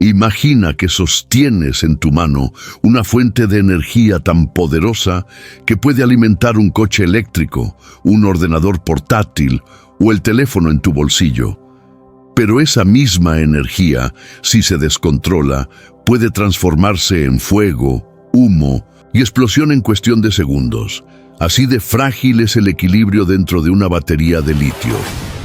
Imagina que sostienes en tu mano una fuente de energía tan poderosa que puede alimentar un coche eléctrico, un ordenador portátil o el teléfono en tu bolsillo. Pero esa misma energía, si se descontrola, puede transformarse en fuego, humo y explosión en cuestión de segundos. Así de frágil es el equilibrio dentro de una batería de litio.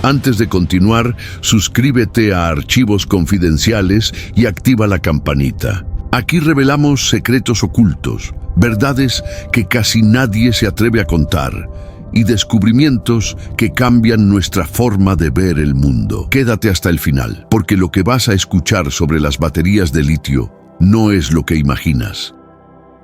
Antes de continuar, suscríbete a Archivos Confidenciales y activa la campanita. Aquí revelamos secretos ocultos, verdades que casi nadie se atreve a contar y descubrimientos que cambian nuestra forma de ver el mundo. Quédate hasta el final, porque lo que vas a escuchar sobre las baterías de litio no es lo que imaginas.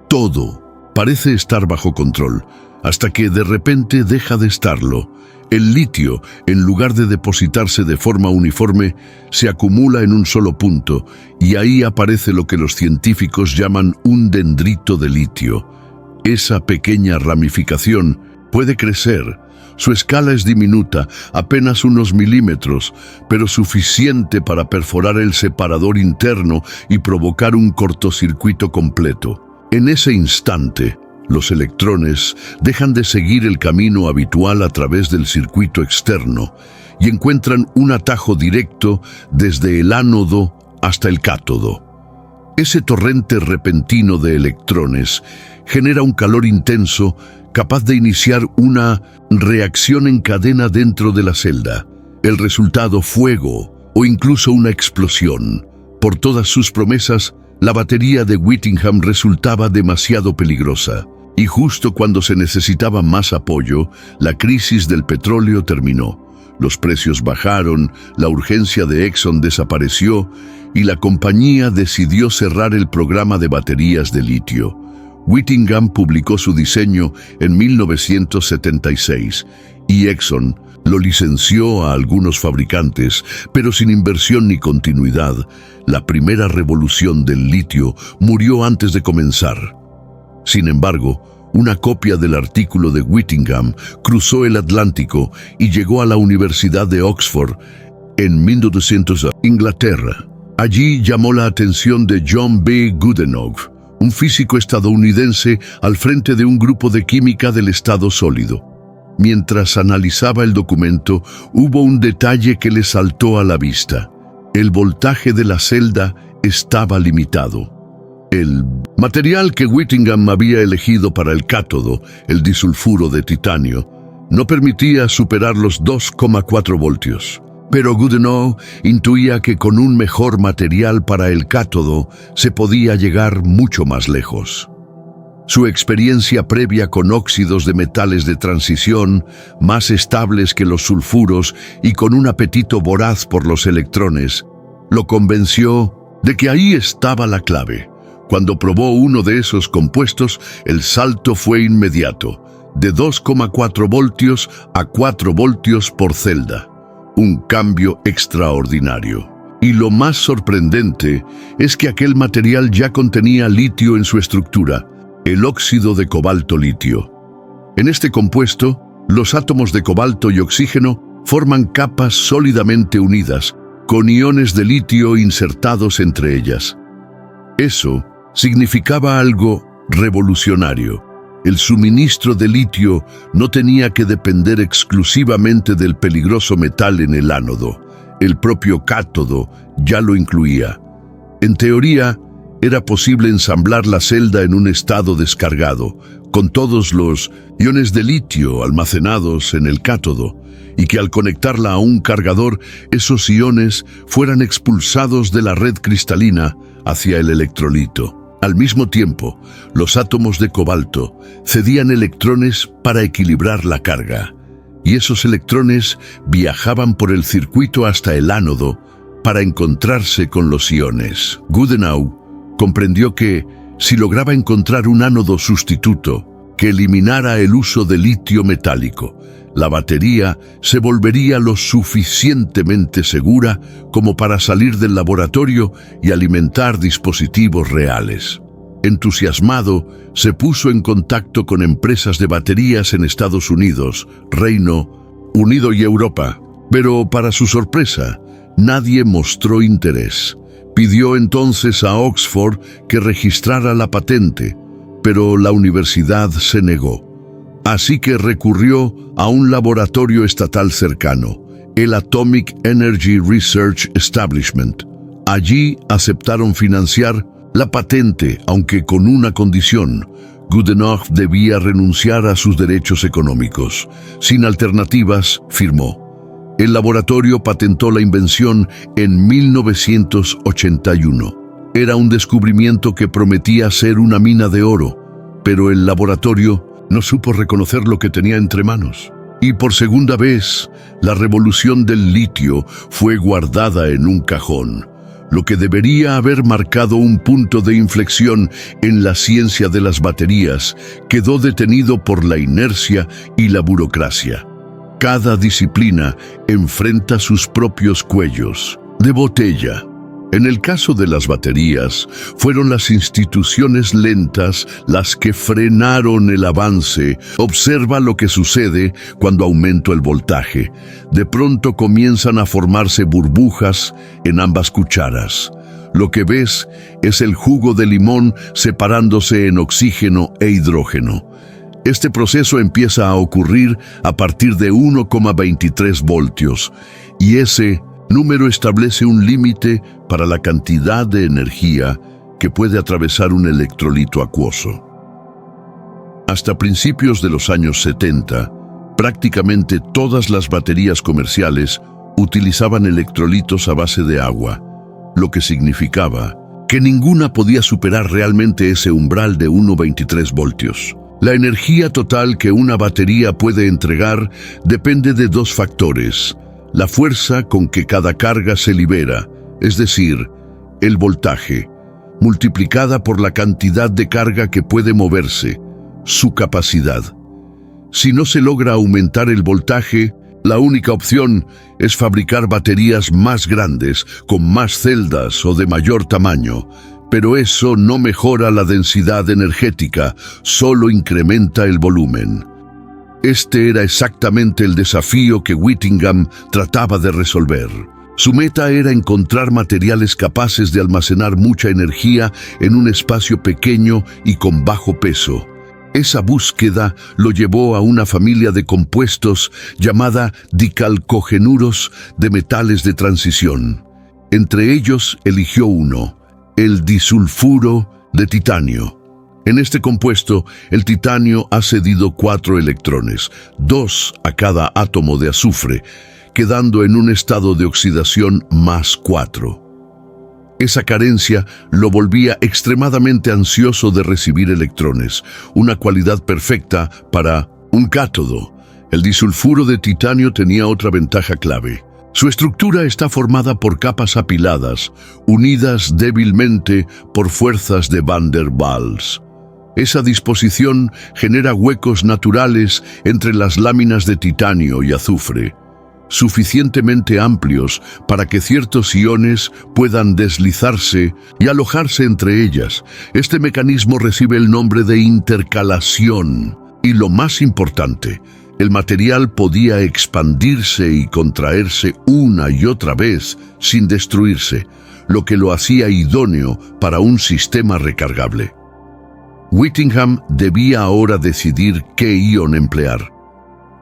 Todo parece estar bajo control, hasta que de repente deja de estarlo. El litio, en lugar de depositarse de forma uniforme, se acumula en un solo punto, y ahí aparece lo que los científicos llaman un dendrito de litio. Esa pequeña ramificación puede crecer. Su escala es diminuta, apenas unos milímetros, pero suficiente para perforar el separador interno y provocar un cortocircuito completo. En ese instante, los electrones dejan de seguir el camino habitual a través del circuito externo y encuentran un atajo directo desde el ánodo hasta el cátodo. Ese torrente repentino de electrones genera un calor intenso capaz de iniciar una reacción en cadena dentro de la celda. El resultado, fuego o incluso una explosión. Por todas sus promesas, la batería de Whittingham resultaba demasiado peligrosa. Y justo cuando se necesitaba más apoyo, la crisis del petróleo terminó. Los precios bajaron, la urgencia de Exxon desapareció y la compañía decidió cerrar el programa de baterías de litio. Whittingham publicó su diseño en 1976 y Exxon lo licenció a algunos fabricantes, pero sin inversión ni continuidad. La primera revolución del litio murió antes de comenzar. Sin embargo, una copia del artículo de Whittingham cruzó el Atlántico y llegó a la Universidad de Oxford en 1900, Inglaterra. Allí llamó la atención de John B. Goodenough, un físico estadounidense al frente de un grupo de química del estado sólido. Mientras analizaba el documento, hubo un detalle que le saltó a la vista. El voltaje de la celda estaba limitado. El material que Whittingham había elegido para el cátodo, el disulfuro de titanio, no permitía superar los 2,4 voltios. Pero Goodenough intuía que con un mejor material para el cátodo se podía llegar mucho más lejos. Su experiencia previa con óxidos de metales de transición, más estables que los sulfuros y con un apetito voraz por los electrones, lo convenció de que ahí estaba la clave. Cuando probó uno de esos compuestos, el salto fue inmediato, de 2,4 voltios a 4 voltios por celda. Un cambio extraordinario. Y lo más sorprendente es que aquel material ya contenía litio en su estructura, el óxido de cobalto-litio. En este compuesto, los átomos de cobalto y oxígeno forman capas sólidamente unidas, con iones de litio insertados entre ellas. Eso significaba algo revolucionario. El suministro de litio no tenía que depender exclusivamente del peligroso metal en el ánodo. El propio cátodo ya lo incluía. En teoría, era posible ensamblar la celda en un estado descargado, con todos los iones de litio almacenados en el cátodo, y que al conectarla a un cargador, esos iones fueran expulsados de la red cristalina hacia el electrolito. Al mismo tiempo, los átomos de cobalto cedían electrones para equilibrar la carga, y esos electrones viajaban por el circuito hasta el ánodo para encontrarse con los iones. Goodenough comprendió que, si lograba encontrar un ánodo sustituto que eliminara el uso de litio metálico, la batería se volvería lo suficientemente segura como para salir del laboratorio y alimentar dispositivos reales. Entusiasmado, se puso en contacto con empresas de baterías en Estados Unidos, Reino Unido y Europa, pero para su sorpresa, nadie mostró interés. Pidió entonces a Oxford que registrara la patente, pero la universidad se negó. Así que recurrió a un laboratorio estatal cercano, el Atomic Energy Research Establishment. Allí aceptaron financiar la patente, aunque con una condición: Goodenough debía renunciar a sus derechos económicos. Sin alternativas, firmó. El laboratorio patentó la invención en 1981. Era un descubrimiento que prometía ser una mina de oro, pero el laboratorio no supo reconocer lo que tenía entre manos. Y por segunda vez, la revolución del litio fue guardada en un cajón, lo que debería haber marcado un punto de inflexión en la ciencia de las baterías quedó detenido por la inercia y la burocracia. Cada disciplina enfrenta sus propios cuellos de botella. En el caso de las baterías, fueron las instituciones lentas las que frenaron el avance. Observa lo que sucede cuando aumenta el voltaje. De pronto comienzan a formarse burbujas en ambas cucharas. Lo que ves es el jugo de limón separándose en oxígeno e hidrógeno. Este proceso empieza a ocurrir a partir de 1,23 voltios, y ese número establece un límite para la cantidad de energía que puede atravesar un electrolito acuoso. Hasta principios de los años 70, prácticamente todas las baterías comerciales utilizaban electrolitos a base de agua, lo que significaba que ninguna podía superar realmente ese umbral de 1,23 voltios. La energía total que una batería puede entregar depende de dos factores: la fuerza con que cada carga se libera, es decir, el voltaje, multiplicada por la cantidad de carga que puede moverse, su capacidad. Si no se logra aumentar el voltaje, la única opción es fabricar baterías más grandes, con más celdas o de mayor tamaño. Pero eso no mejora la densidad energética, solo incrementa el volumen. Este era exactamente el desafío que Whittingham trataba de resolver. Su meta era encontrar materiales capaces de almacenar mucha energía en un espacio pequeño y con bajo peso. Esa búsqueda lo llevó a una familia de compuestos llamada dicalcogenuros de metales de transición. Entre ellos eligió uno: el disulfuro de titanio. En este compuesto, el titanio ha cedido 4 electrones, 2 a cada átomo de azufre, quedando en un estado de oxidación +4. Esa carencia lo volvía extremadamente ansioso de recibir electrones, una cualidad perfecta para un cátodo. El disulfuro de titanio tenía otra ventaja clave. Su estructura está formada por capas apiladas, unidas débilmente por fuerzas de Van der Waals. Esa disposición genera huecos naturales entre las láminas de titanio y azufre, suficientemente amplios para que ciertos iones puedan deslizarse y alojarse entre ellas. Este mecanismo recibe el nombre de intercalación. Y lo más importante, el material podía expandirse y contraerse una y otra vez sin destruirse, lo que lo hacía idóneo para un sistema recargable. Whittingham debía ahora decidir qué ion emplear.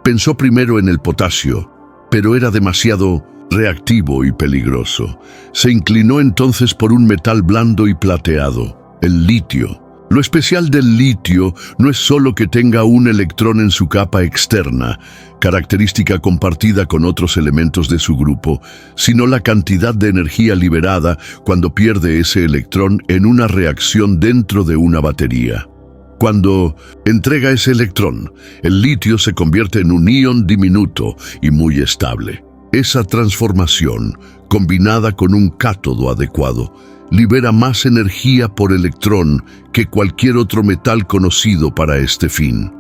Pensó primero en el potasio, pero era demasiado reactivo y peligroso. Se inclinó entonces por un metal blando y plateado, el litio. Lo especial del litio no es solo que tenga un electrón en su capa externa, característica compartida con otros elementos de su grupo, sino la cantidad de energía liberada cuando pierde ese electrón en una reacción dentro de una batería. Cuando entrega ese electrón, el litio se convierte en un ion diminuto y muy estable. Esa transformación, combinada con un cátodo adecuado, libera más energía por electrón que cualquier otro metal conocido para este fin.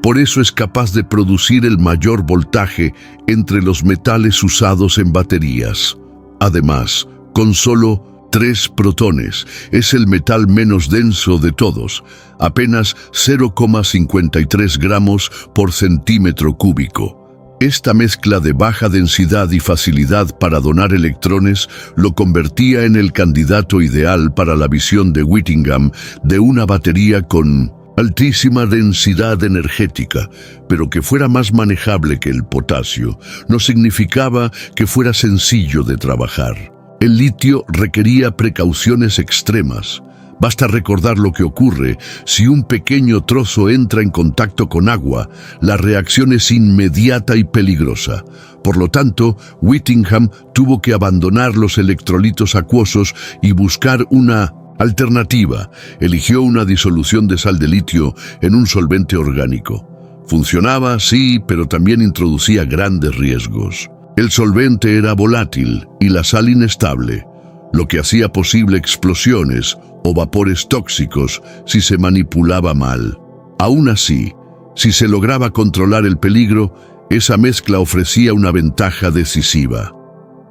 Por eso es capaz de producir el mayor voltaje entre los metales usados en baterías. Además, con solo 3 protones, es el metal menos denso de todos, apenas 0,53 gramos por centímetro cúbico. Esta mezcla de baja densidad y facilidad para donar electrones lo convertía en el candidato ideal para la visión de Whittingham de una batería con altísima densidad energética, pero que fuera más manejable que el potasio, no significaba que fuera sencillo de trabajar. El litio requería precauciones extremas. Basta recordar lo que ocurre si un pequeño trozo entra en contacto con agua. La reacción es inmediata y peligrosa. Por lo tanto, Whittingham tuvo que abandonar los electrolitos acuosos y buscar una alternativa. Eligió una disolución de sal de litio en un solvente orgánico. Funcionaba, sí, pero también introducía grandes riesgos. El solvente era volátil y la sal inestable, lo que hacía posible explosiones o vapores tóxicos si se manipulaba mal. Aún así, si se lograba controlar el peligro, esa mezcla ofrecía una ventaja decisiva.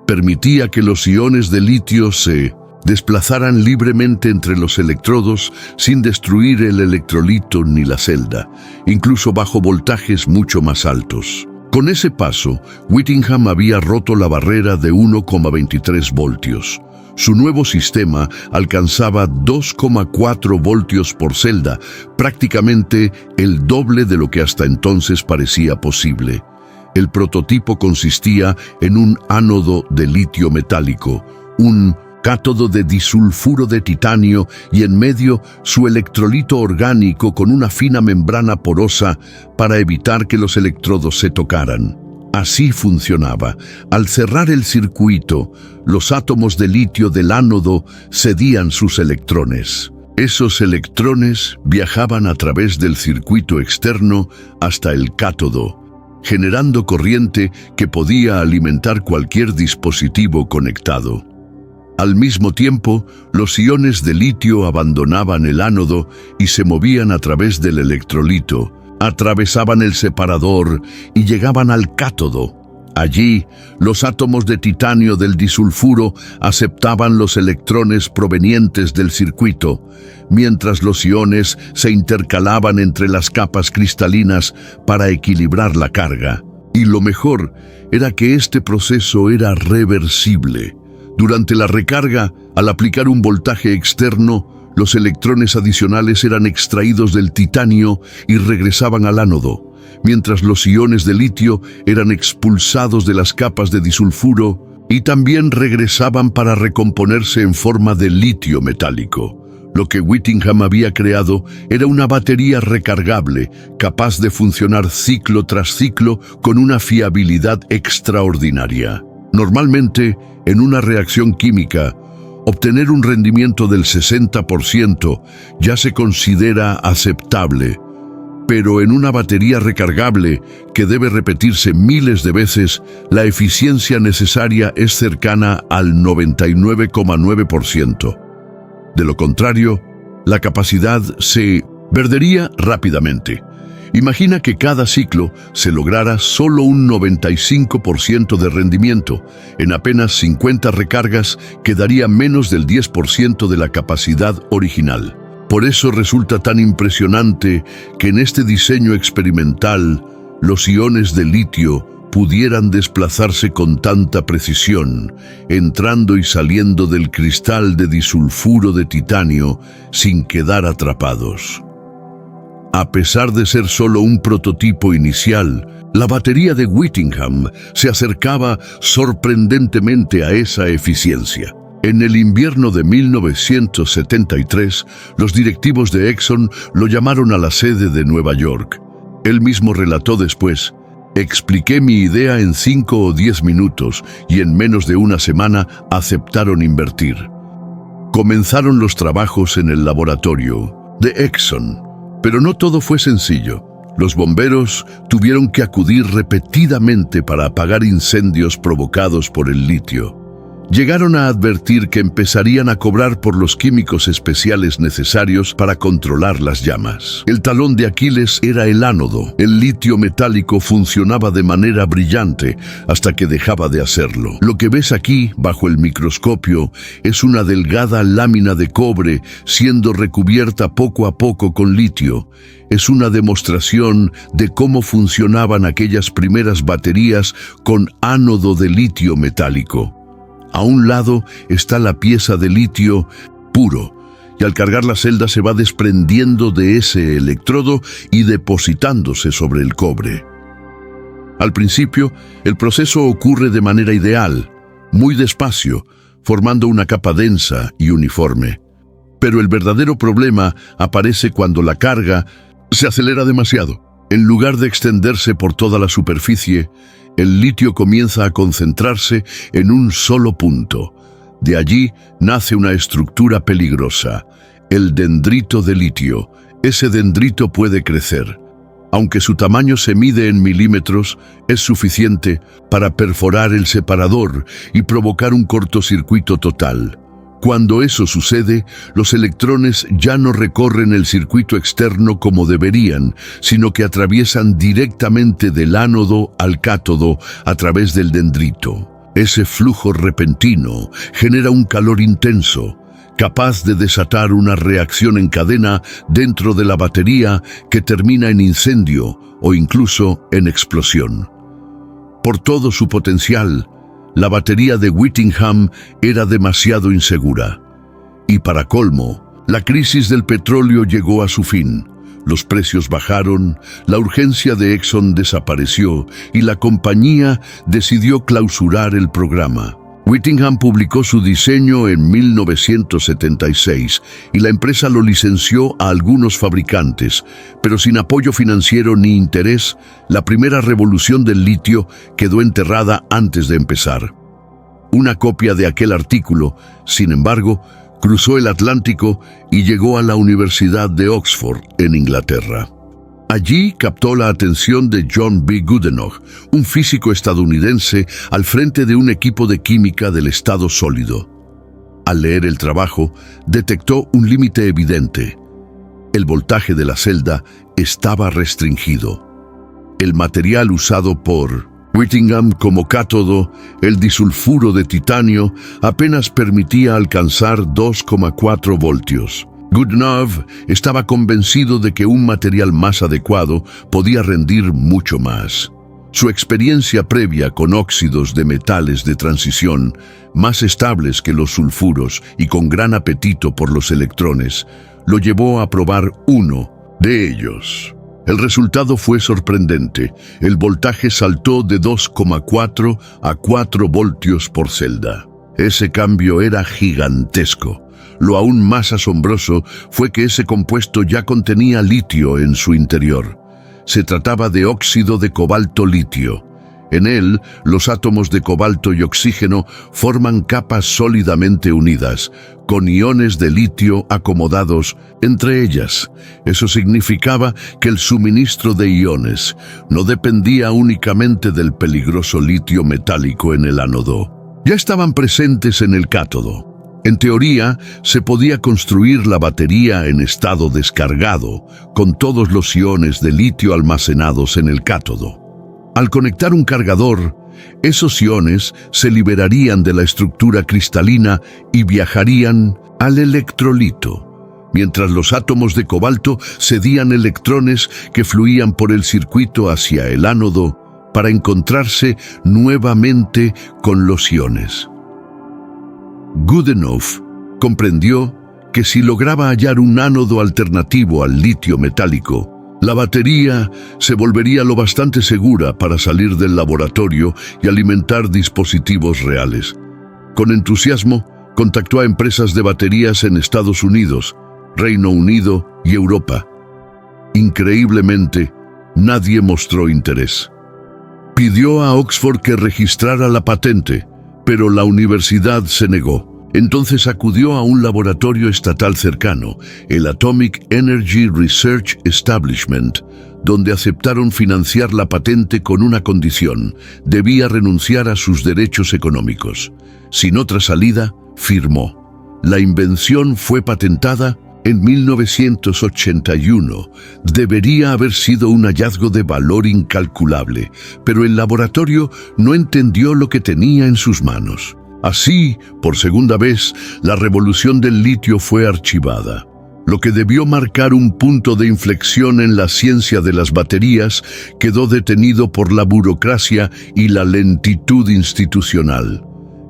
Permitía que los iones de litio se desplazaran libremente entre los electrodos sin destruir el electrolito ni la celda, incluso bajo voltajes mucho más altos. Con ese paso, Whittingham había roto la barrera de 1,23 voltios. Su nuevo sistema alcanzaba 2,4 voltios por celda, prácticamente el doble de lo que hasta entonces parecía posible. El prototipo consistía en un ánodo de litio metálico, un cátodo de disulfuro de titanio y en medio su electrolito orgánico con una fina membrana porosa para evitar que los electrodos se tocaran. Así funcionaba. Al cerrar el circuito, los átomos de litio del ánodo cedían sus electrones. Esos electrones viajaban a través del circuito externo hasta el cátodo, generando corriente que podía alimentar cualquier dispositivo conectado. Al mismo tiempo, los iones de litio abandonaban el ánodo y se movían a través del electrolito, atravesaban el separador y llegaban al cátodo. Allí, los átomos de titanio del disulfuro aceptaban los electrones provenientes del circuito, mientras los iones se intercalaban entre las capas cristalinas para equilibrar la carga. Y lo mejor era que este proceso era reversible. Durante la recarga, al aplicar un voltaje externo, los electrones adicionales eran extraídos del titanio y regresaban al ánodo, mientras los iones de litio eran expulsados de las capas de disulfuro y también regresaban para recomponerse en forma de litio metálico. Lo que Whittingham había creado era una batería recargable, capaz de funcionar ciclo tras ciclo con una fiabilidad extraordinaria. Normalmente, en una reacción química, obtener un rendimiento del 60% ya se considera aceptable, pero en una batería recargable que debe repetirse miles de veces, la eficiencia necesaria es cercana al 99,9%. De lo contrario, la capacidad se perdería rápidamente. Imagina que cada ciclo se lograra solo un 95% de rendimiento. En apenas 50 recargas quedaría menos del 10% de la capacidad original. Por eso resulta tan impresionante que en este diseño experimental los iones de litio pudieran desplazarse con tanta precisión, entrando y saliendo del cristal de disulfuro de titanio sin quedar atrapados. A pesar de ser solo un prototipo inicial, la batería de Whittingham se acercaba sorprendentemente a esa eficiencia. En el invierno de 1973, los directivos de Exxon lo llamaron a la sede de Nueva York. Él mismo relató después: expliqué mi idea en 5 o 10 minutos y en menos de una semana aceptaron invertir. Comenzaron los trabajos en el laboratorio de Exxon. Pero no todo fue sencillo. Los bomberos tuvieron que acudir repetidamente para apagar incendios provocados por el litio. Llegaron a advertir que empezarían a cobrar por los químicos especiales necesarios para controlar las llamas. El talón de Aquiles era el ánodo. El litio metálico funcionaba de manera brillante hasta que dejaba de hacerlo. Lo que ves aquí, bajo el microscopio, es una delgada lámina de cobre siendo recubierta poco a poco con litio. Es una demostración de cómo funcionaban aquellas primeras baterías con ánodo de litio metálico. A un lado está la pieza de litio puro, y al cargar la celda se va desprendiendo de ese electrodo y depositándose sobre el cobre. Al principio, el proceso ocurre de manera ideal, muy despacio, formando una capa densa y uniforme. Pero el verdadero problema aparece cuando la carga se acelera demasiado. En lugar de extenderse por toda la superficie, el litio comienza a concentrarse en un solo punto. De allí nace una estructura peligrosa, el dendrito de litio. Ese dendrito puede crecer. Aunque su tamaño se mide en milímetros, es suficiente para perforar el separador y provocar un cortocircuito total. Cuando eso sucede, los electrones ya no recorren el circuito externo como deberían, sino que atraviesan directamente del ánodo al cátodo a través del dendrito. Ese flujo repentino genera un calor intenso, capaz de desatar una reacción en cadena dentro de la batería que termina en incendio o incluso en explosión. Por todo su potencial, la batería de Whittingham era demasiado insegura. Y para colmo, la crisis del petróleo llegó a su fin. Los precios bajaron, la urgencia de Exxon desapareció y la compañía decidió clausurar el programa. Whittingham publicó su diseño en 1976 y la empresa lo licenció a algunos fabricantes, pero sin apoyo financiero ni interés, la primera revolución del litio quedó enterrada antes de empezar. Una copia de aquel artículo, sin embargo, cruzó el Atlántico y llegó a la Universidad de Oxford, en Inglaterra. Allí captó la atención de John B. Goodenough, un físico estadounidense al frente de un equipo de química del estado sólido. Al leer el trabajo, detectó un límite evidente. El voltaje de la celda estaba restringido. El material usado por Whittingham como cátodo, el disulfuro de titanio, apenas permitía alcanzar 2,4 voltios. Goodenough estaba convencido de que un material más adecuado podía rendir mucho más. Su experiencia previa con óxidos de metales de transición, más estables que los sulfuros y con gran apetito por los electrones, lo llevó a probar uno de ellos. El resultado fue sorprendente. El voltaje saltó de 2,4 a 4 voltios por celda. Ese cambio era gigantesco. Lo aún más asombroso fue que ese compuesto ya contenía litio en su interior. Se trataba de óxido de cobalto-litio. En él, los átomos de cobalto y oxígeno forman capas sólidamente unidas, con iones de litio acomodados entre ellas. Eso significaba que el suministro de iones no dependía únicamente del peligroso litio metálico en el ánodo. Ya estaban presentes en el cátodo. En teoría, se podía construir la batería en estado descargado, con todos los iones de litio almacenados en el cátodo. Al conectar un cargador, esos iones se liberarían de la estructura cristalina y viajarían al electrolito, mientras los átomos de cobalto cedían electrones que fluían por el circuito hacia el ánodo para encontrarse nuevamente con los iones. Goodenough comprendió que si lograba hallar un ánodo alternativo al litio metálico, la batería se volvería lo bastante segura para salir del laboratorio y alimentar dispositivos reales. Con entusiasmo, contactó a empresas de baterías en Estados Unidos, Reino Unido y Europa. Increíblemente, nadie mostró interés. Pidió a Oxford que registrara la patente, pero la universidad se negó. Entonces acudió a un laboratorio estatal cercano, el Atomic Energy Research Establishment, donde aceptaron financiar la patente con una condición: debía renunciar a sus derechos económicos. Sin otra salida, firmó. La invención fue patentada en 1981. Debería haber sido un hallazgo de valor incalculable, pero el laboratorio no entendió lo que tenía en sus manos. Así, por segunda vez, la revolución del litio fue archivada. Lo que debió marcar un punto de inflexión en la ciencia de las baterías quedó detenido por la burocracia y la lentitud institucional.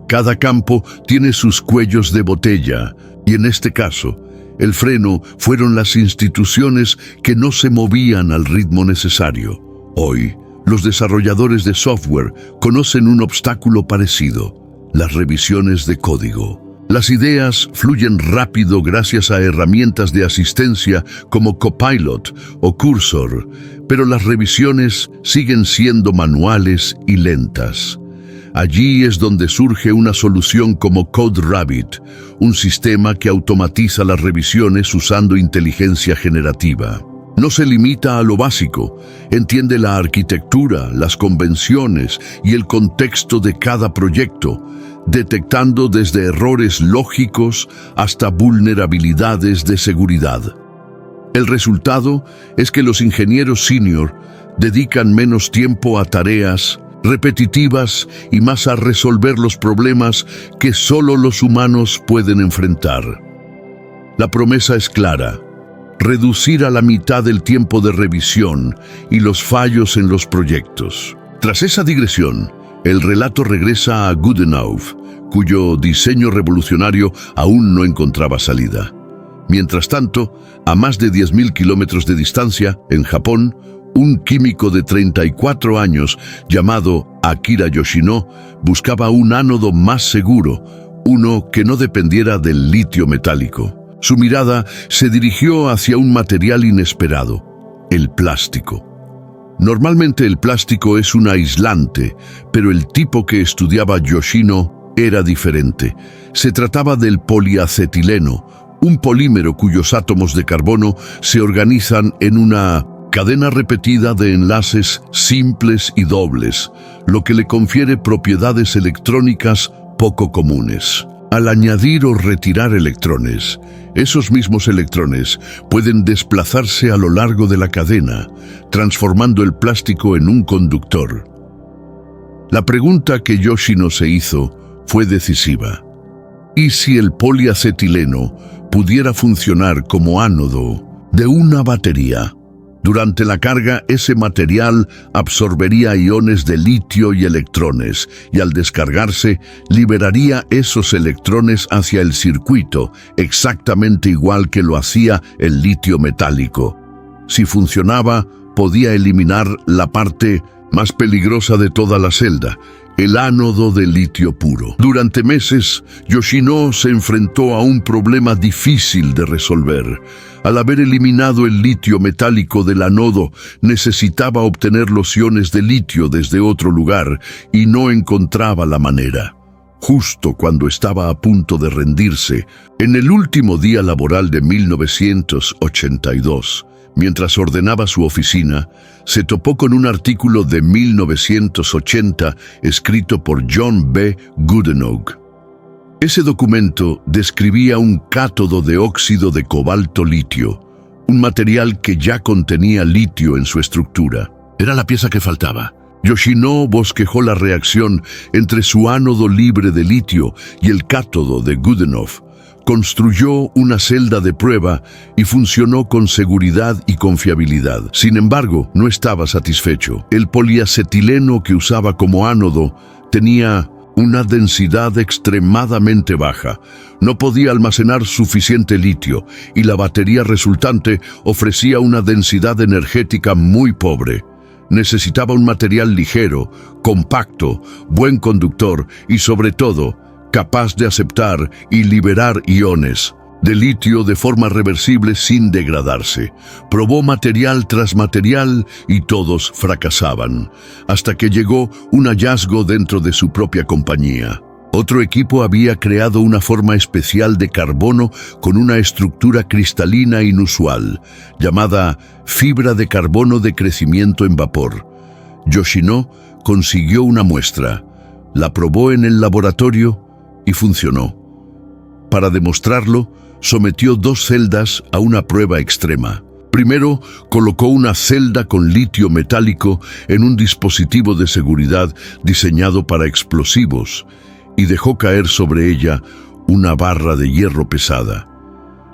Cada campo tiene sus cuellos de botella, y en este caso, el freno fueron las instituciones que no se movían al ritmo necesario. Hoy, los desarrolladores de software conocen un obstáculo parecido: las revisiones de código. Las ideas fluyen rápido gracias a herramientas de asistencia como Copilot o Cursor, pero las revisiones siguen siendo manuales y lentas. Allí es donde surge una solución como CodeRabbit, un sistema que automatiza las revisiones usando inteligencia generativa. No se limita a lo básico, entiende la arquitectura, las convenciones y el contexto de cada proyecto, detectando desde errores lógicos hasta vulnerabilidades de seguridad. El resultado es que los ingenieros senior dedican menos tiempo a tareas repetitivas y más a resolver los problemas que solo los humanos pueden enfrentar. La promesa es clara: reducir a la mitad el tiempo de revisión y los fallos en los proyectos. Tras esa digresión, el relato regresa a Goodenough, cuyo diseño revolucionario aún no encontraba salida. Mientras tanto, a más de 10.000 kilómetros de distancia, en Japón, un químico de 34 años llamado Akira Yoshino buscaba un ánodo más seguro, uno que no dependiera del litio metálico. Su mirada se dirigió hacia un material inesperado: el plástico. Normalmente el plástico es un aislante, pero el tipo que estudiaba Yoshino era diferente. Se trataba del poliacetileno, un polímero cuyos átomos de carbono se organizan en una cadena repetida de enlaces simples y dobles, lo que le confiere propiedades electrónicas poco comunes. Al añadir o retirar electrones, esos mismos electrones pueden desplazarse a lo largo de la cadena, transformando el plástico en un conductor. La pregunta que Yoshino se hizo fue decisiva. ¿Y si el poliacetileno pudiera funcionar como ánodo de una batería? Durante la carga, ese material absorbería iones de litio y electrones, y al descargarse, liberaría esos electrones hacia el circuito, exactamente igual que lo hacía el litio metálico. Si funcionaba, podía eliminar la parte más peligrosa de toda la celda, el ánodo de litio puro. Durante meses, Yoshino se enfrentó a un problema difícil de resolver. Al haber eliminado el litio metálico del ánodo, necesitaba obtener los iones de litio desde otro lugar y no encontraba la manera. Justo cuando estaba a punto de rendirse, en el último día laboral de 1982, mientras ordenaba su oficina, se topó con un artículo de 1980 escrito por John B. Goodenough. Ese documento describía un cátodo de óxido de cobalto-litio, un material que ya contenía litio en su estructura. Era la pieza que faltaba. Yoshino bosquejó la reacción entre su ánodo libre de litio y el cátodo de Goodenough. Construyó una celda de prueba y funcionó con seguridad y confiabilidad. Sin embargo, no estaba satisfecho. El poliacetileno que usaba como ánodo tenía una densidad extremadamente baja. No podía almacenar suficiente litio y la batería resultante ofrecía una densidad energética muy pobre. Necesitaba un material ligero, compacto, buen conductor y, sobre todo, capaz de aceptar y liberar iones de litio de forma reversible sin degradarse. Probó material tras material y todos fracasaban, hasta que llegó un hallazgo dentro de su propia compañía. Otro equipo había creado una forma especial de carbono con una estructura cristalina inusual, llamada fibra de carbono de crecimiento en vapor. Yoshino consiguió una muestra, la probó en el laboratorio y funcionó. Para demostrarlo, sometió 2 celdas a una prueba extrema. Primero, colocó una celda con litio metálico en un dispositivo de seguridad diseñado para explosivos y dejó caer sobre ella una barra de hierro pesada.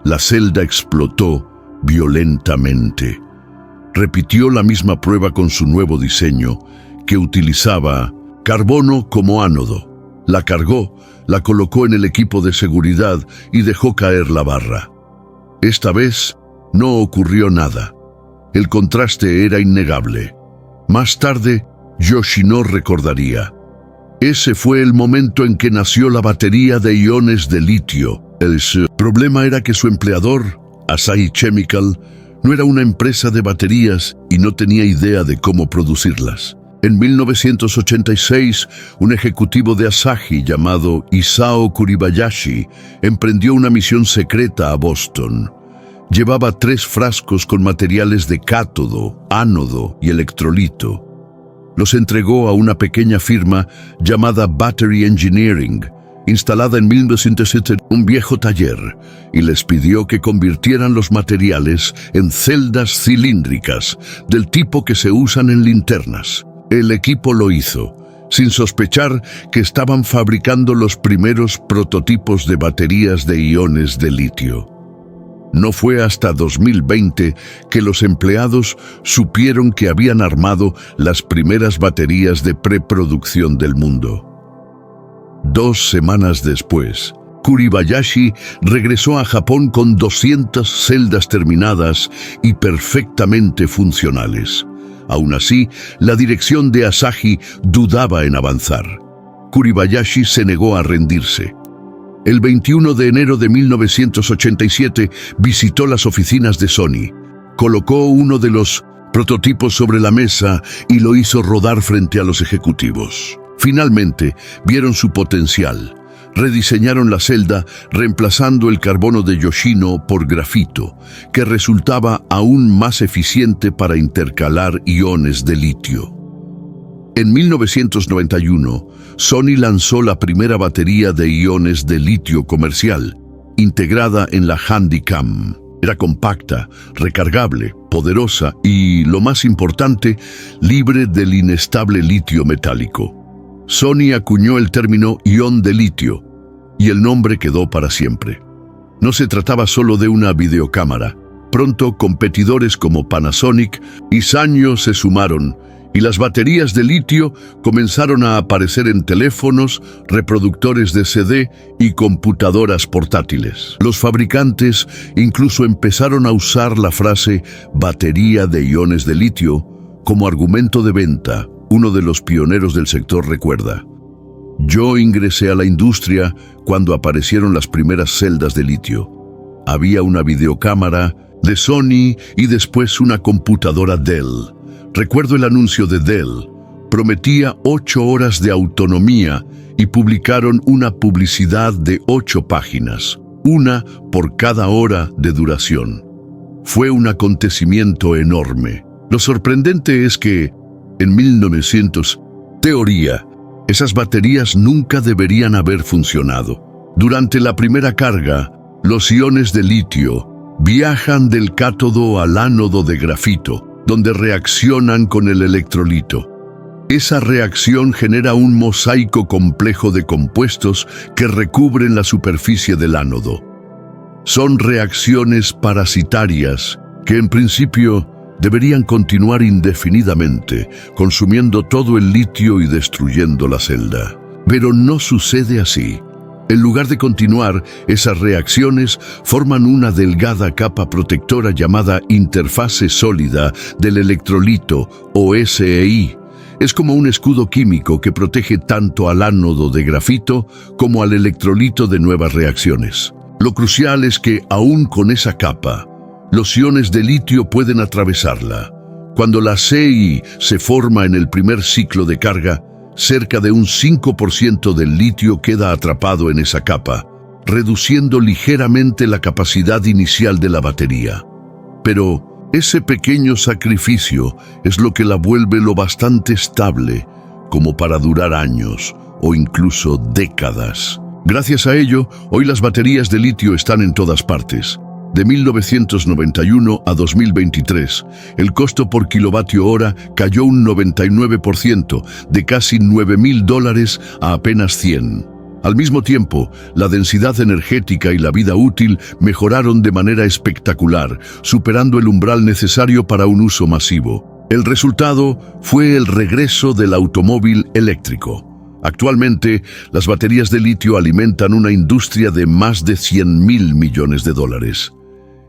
La celda explotó violentamente. Repitió la misma prueba con su nuevo diseño, que utilizaba carbono como ánodo. La cargó, la colocó en el equipo de seguridad y dejó caer la barra. Esta vez no ocurrió nada. El contraste era innegable. Más tarde, Yoshino recordaría: ese fue el momento en que nació la batería de iones de litio. El problema era que su empleador, Asahi Chemical, no era una empresa de baterías y no tenía idea de cómo producirlas. En 1986, un ejecutivo de Asahi llamado Isao Kuribayashi emprendió una misión secreta a Boston. Llevaba 3 frascos con materiales de cátodo, ánodo y electrolito. Los entregó a una pequeña firma llamada Battery Engineering, instalada en 1907 en un viejo taller, y les pidió que convirtieran los materiales en celdas cilíndricas, del tipo que se usan en linternas. El equipo lo hizo, sin sospechar que estaban fabricando los primeros prototipos de baterías de iones de litio. No fue hasta 2020 que los empleados supieron que habían armado las primeras baterías de preproducción del mundo. 2 semanas después, Kuribayashi regresó a Japón con 200 celdas terminadas y perfectamente funcionales. Aún así, la dirección de Asahi dudaba en avanzar. Kuribayashi se negó a rendirse. El 21 de enero de 1987 visitó las oficinas de Sony, colocó uno de los prototipos sobre la mesa y lo hizo rodar frente a los ejecutivos. Finalmente, vieron su potencial. Rediseñaron la celda reemplazando el carbono de Yoshino por grafito, que resultaba aún más eficiente para intercalar iones de litio. En 1991, Sony lanzó la primera batería de iones de litio comercial, integrada en la Handycam. Era compacta, recargable, poderosa y, lo más importante, libre del inestable litio metálico. Sony acuñó el término ion de litio, y el nombre quedó para siempre. No se trataba solo de una videocámara. Pronto, competidores como Panasonic y Sanyo se sumaron, y las baterías de litio comenzaron a aparecer en teléfonos, reproductores de CD y computadoras portátiles. Los fabricantes incluso empezaron a usar la frase batería de iones de litio como argumento de venta. Uno de los pioneros del sector recuerda: yo ingresé a la industria cuando aparecieron las primeras celdas de litio. Había una videocámara de Sony y después una computadora Dell. Recuerdo el anuncio de Dell. Prometía 8 horas de autonomía y publicaron una publicidad de 8 páginas, una por cada hora de duración. Fue un acontecimiento enorme. Lo sorprendente es que, en 1900, teoría, esas baterías nunca deberían haber funcionado. Durante la primera carga, los iones de litio viajan del cátodo al ánodo de grafito, donde reaccionan con el electrolito. Esa reacción genera un mosaico complejo de compuestos que recubren la superficie del ánodo. Son reacciones parasitarias que en principio deberían continuar indefinidamente, consumiendo todo el litio y destruyendo la celda. Pero no sucede así. En lugar de continuar, esas reacciones forman una delgada capa protectora llamada interfase sólida del electrolito o SEI. Es como un escudo químico que protege tanto al ánodo de grafito como al electrolito de nuevas reacciones. Lo crucial es que, aún con esa capa, los iones de litio pueden atravesarla. Cuando la SEI se forma en el primer ciclo de carga, cerca de un 5% del litio queda atrapado en esa capa, reduciendo ligeramente la capacidad inicial de la batería. Pero ese pequeño sacrificio es lo que la vuelve lo bastante estable como para durar años o incluso décadas. Gracias a ello, hoy las baterías de litio están en todas partes. De 1991 a 2023, el costo por kilovatio hora cayó un 99%, de casi $9.000 a apenas 100. Al mismo tiempo, la densidad energética y la vida útil mejoraron de manera espectacular, superando el umbral necesario para un uso masivo. El resultado fue el regreso del automóvil eléctrico. Actualmente, las baterías de litio alimentan una industria de más de $100.000 millones.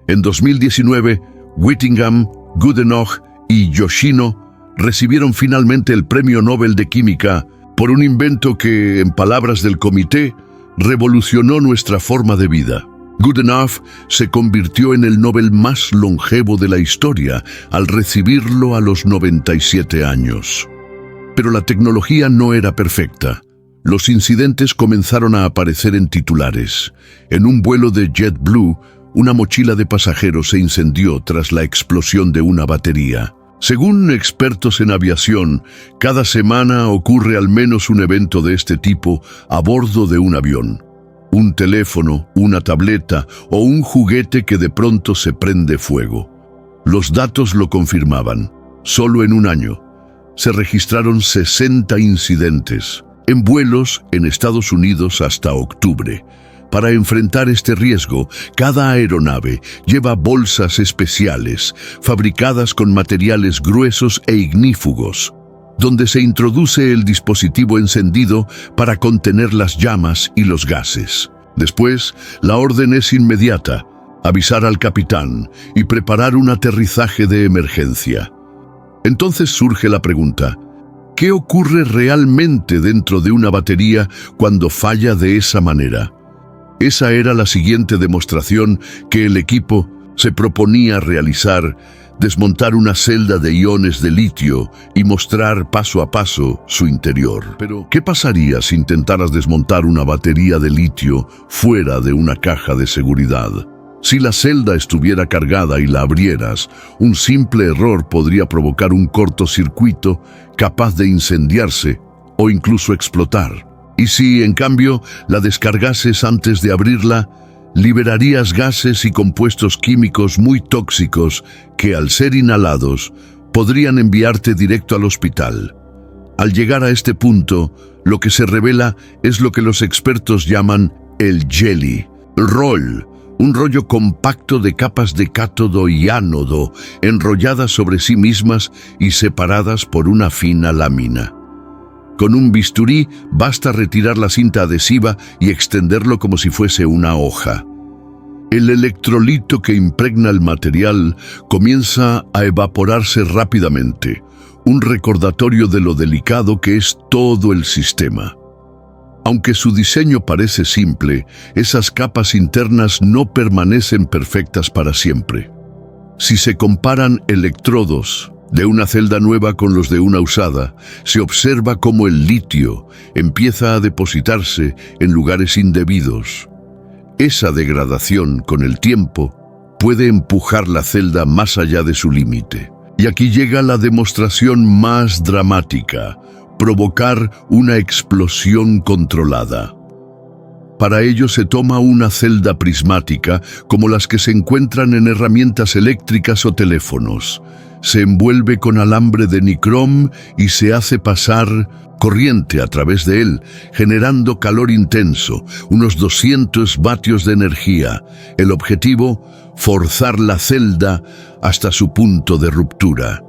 En 2019, Whittingham, Goodenough y Yoshino recibieron finalmente el Premio Nobel de Química por un invento que, en palabras del comité, revolucionó nuestra forma de vida. Goodenough se convirtió en el Nobel más longevo de la historia al recibirlo a los 97 años. Pero la tecnología no era perfecta. Los incidentes comenzaron a aparecer en titulares. En un vuelo de JetBlue, una mochila de pasajeros se incendió tras la explosión de una batería. Según expertos en aviación, cada semana ocurre al menos un evento de este tipo a bordo de un avión. Un teléfono, una tableta o un juguete que de pronto se prende fuego. Los datos lo confirmaban. Solo en un año se registraron 60 incidentes en vuelos en Estados Unidos hasta octubre. Para enfrentar este riesgo, cada aeronave lleva bolsas especiales, fabricadas con materiales gruesos e ignífugos, donde se introduce el dispositivo encendido para contener las llamas y los gases. Después, la orden es inmediata: avisar al capitán y preparar un aterrizaje de emergencia. Entonces surge la pregunta: ¿qué ocurre realmente dentro de una batería cuando falla de esa manera? Esa era la siguiente demostración que el equipo se proponía realizar: desmontar una celda de iones de litio y mostrar paso a paso su interior. Pero, ¿qué pasaría si intentaras desmontar una batería de litio fuera de una caja de seguridad? Si la celda estuviera cargada y la abrieras, un simple error podría provocar un cortocircuito capaz de incendiarse o incluso explotar. Y si, en cambio, la descargases antes de abrirla, liberarías gases y compuestos químicos muy tóxicos que, al ser inhalados, podrían enviarte directo al hospital. Al llegar a este punto, lo que se revela es lo que los expertos llaman el jelly roll, un rollo compacto de capas de cátodo y ánodo enrolladas sobre sí mismas y separadas por una fina lámina. Con un bisturí basta retirar la cinta adhesiva y extenderlo como si fuese una hoja. El electrolito que impregna el material comienza a evaporarse rápidamente, un recordatorio de lo delicado que es todo el sistema. Aunque su diseño parece simple, esas capas internas no permanecen perfectas para siempre. Si se comparan electrodos de una celda nueva con los de una usada, se observa cómo el litio empieza a depositarse en lugares indebidos. Esa degradación, con el tiempo, puede empujar la celda más allá de su límite. Y aquí llega la demostración más dramática: provocar una explosión controlada. Para ello se toma una celda prismática, como las que se encuentran en herramientas eléctricas o teléfonos. Se envuelve con alambre de nicrom y se hace pasar corriente a través de él, generando calor intenso, unos 200 vatios de energía. El objetivo: forzar la celda hasta su punto de ruptura.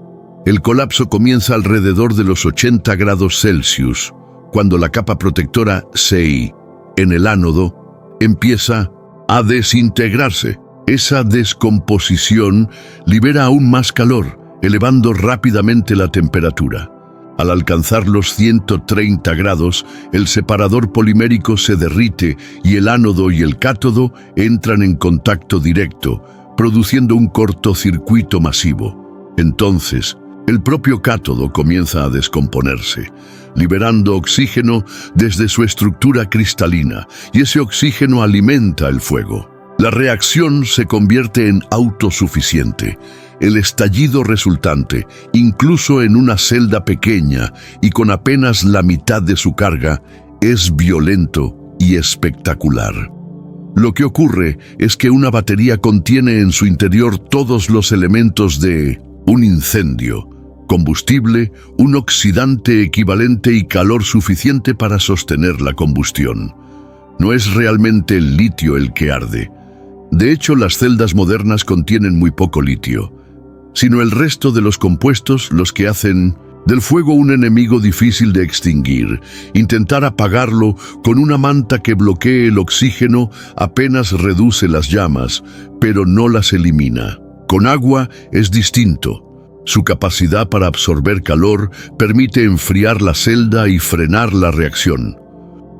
El colapso comienza alrededor de los 80 grados Celsius, cuando la capa protectora SEI en el ánodo empieza a desintegrarse. Esa descomposición libera aún más calor, elevando rápidamente la temperatura. Al alcanzar los 130 grados, el separador polimérico se derrite y el ánodo y el cátodo entran en contacto directo, produciendo un cortocircuito masivo. Entonces, el propio cátodo comienza a descomponerse, liberando oxígeno desde su estructura cristalina, y ese oxígeno alimenta el fuego. La reacción se convierte en autosuficiente. El estallido resultante, incluso en una celda pequeña y con apenas la mitad de su carga, es violento y espectacular. Lo que ocurre es que una batería contiene en su interior todos los elementos de un incendio: combustible, un oxidante equivalente y calor suficiente para sostener la combustión. No es realmente el litio el que arde. De hecho, las celdas modernas contienen muy poco litio, sino el resto de los compuestos los que hacen del fuego un enemigo difícil de extinguir. Intentar apagarlo con una manta que bloquee el oxígeno apenas reduce las llamas, pero no las elimina. Con agua es distinto. Su capacidad para absorber calor permite enfriar la celda y frenar la reacción.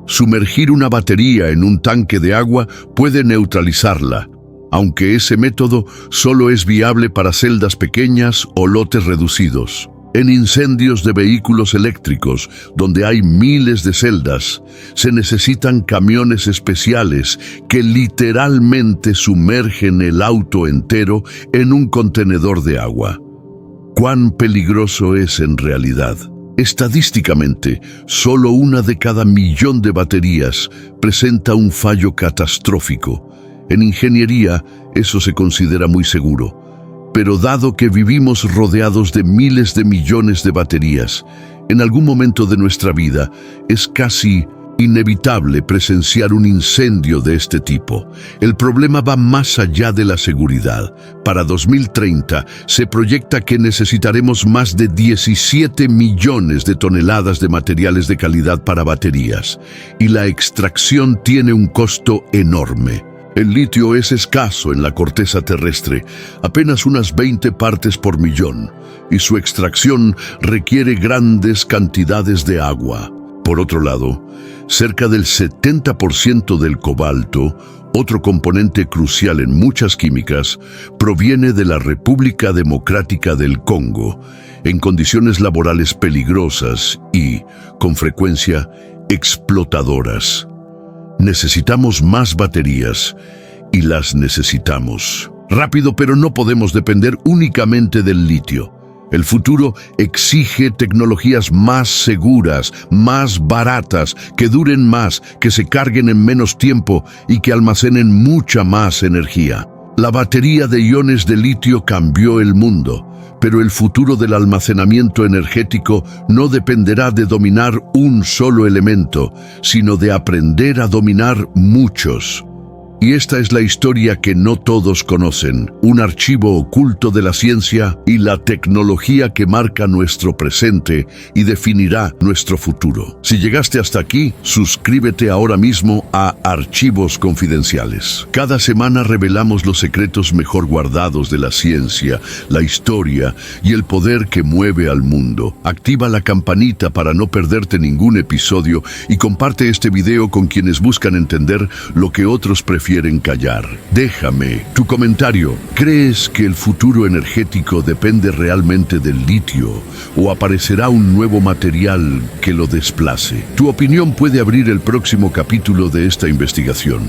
Sumergir una batería en un tanque de agua puede neutralizarla, aunque ese método solo es viable para celdas pequeñas o lotes reducidos. En incendios de vehículos eléctricos, donde hay miles de celdas, se necesitan camiones especiales que literalmente sumergen el auto entero en un contenedor de agua. ¿Cuán peligroso es en realidad? Estadísticamente, solo 1 de cada 1.000.000 de baterías presenta un fallo catastrófico. En ingeniería, eso se considera muy seguro. Pero dado que vivimos rodeados de miles de millones de baterías, en algún momento de nuestra vida es casi inevitable presenciar un incendio de este tipo. El problema va más allá de la seguridad. Para 2030 se proyecta que necesitaremos más de 17 millones de toneladas de materiales de calidad para baterías, y la extracción tiene un costo enorme. El litio es escaso en la corteza terrestre, apenas unas 20 partes por millón, y su extracción requiere grandes cantidades de agua. Por otro lado, cerca del 70% del cobalto, otro componente crucial en muchas químicas, proviene de la República Democrática del Congo, en condiciones laborales peligrosas y, con frecuencia, explotadoras. Necesitamos más baterías, y las necesitamos rápido, pero no podemos depender únicamente del litio. El futuro exige tecnologías más seguras, más baratas, que duren más, que se carguen en menos tiempo y que almacenen mucha más energía. La batería de iones de litio cambió el mundo, pero el futuro del almacenamiento energético no dependerá de dominar un solo elemento, sino de aprender a dominar muchos. Y esta es la historia que no todos conocen, un archivo oculto de la ciencia y la tecnología que marca nuestro presente y definirá nuestro futuro. Si llegaste hasta aquí, suscríbete ahora mismo a Archivos Confidenciales. Cada semana revelamos los secretos mejor guardados de la ciencia, la historia y el poder que mueve al mundo. Activa la campanita para no perderte ningún episodio y comparte este video con quienes buscan entender lo que otros prefieren callar. Déjame tu comentario. ¿Crees que el futuro energético depende realmente del litio o aparecerá un nuevo material que lo desplace? Tu opinión puede abrir el próximo capítulo de esta investigación.